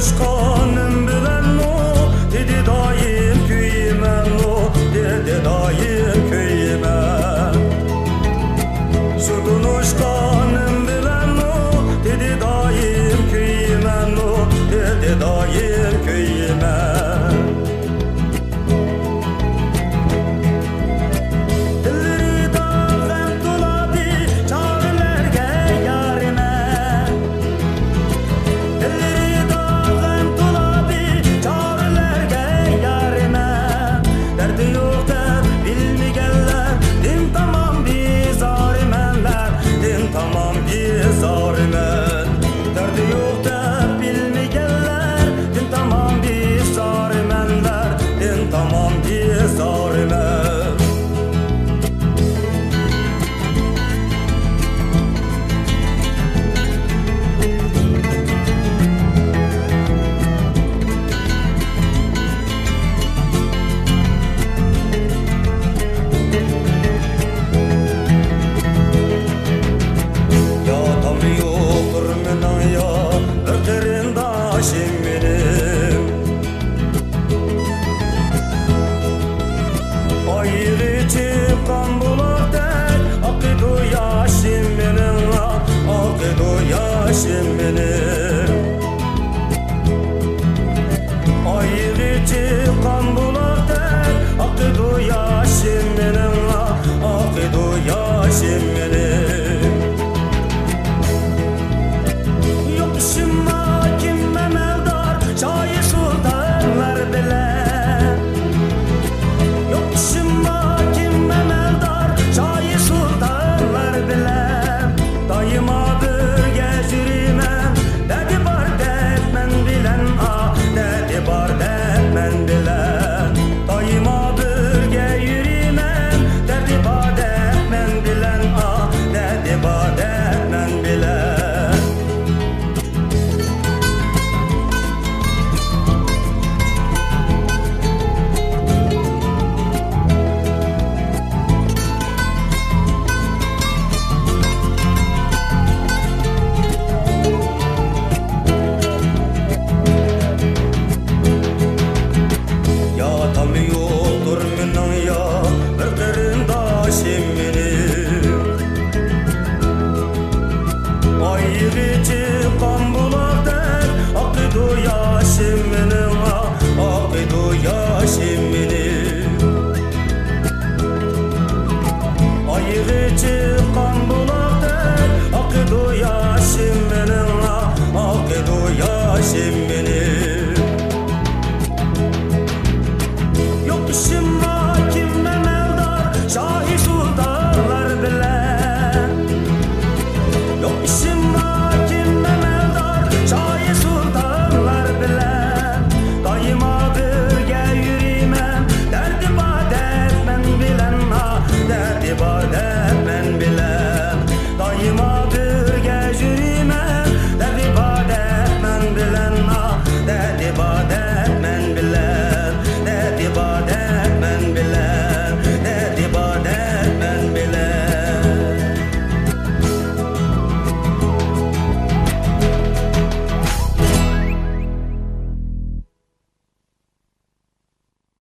Sudunuşkanım bilen o dedi daim köyümen o dedi daim köyümen. Sudunuşkanım bilen o dedi daim köyümen o dedi daim köyümen. Yaşım benim ayığı çıkan bulardan akıdı yaşım benim akıdı yaşım benim. Yok işime kim memeldar şair sultanlar bile. Yok işime kim memeldar şair sultanlar bile. Dayıma ayığı çıkan bulardan akıdı yaşım benim akıdı yaşım benim. Ayığı çıkan bulardan akıdı yaşım benim akıdı yaşım benim. Yok işime kim memeldar şahi sultanlar bile. Yok işime kim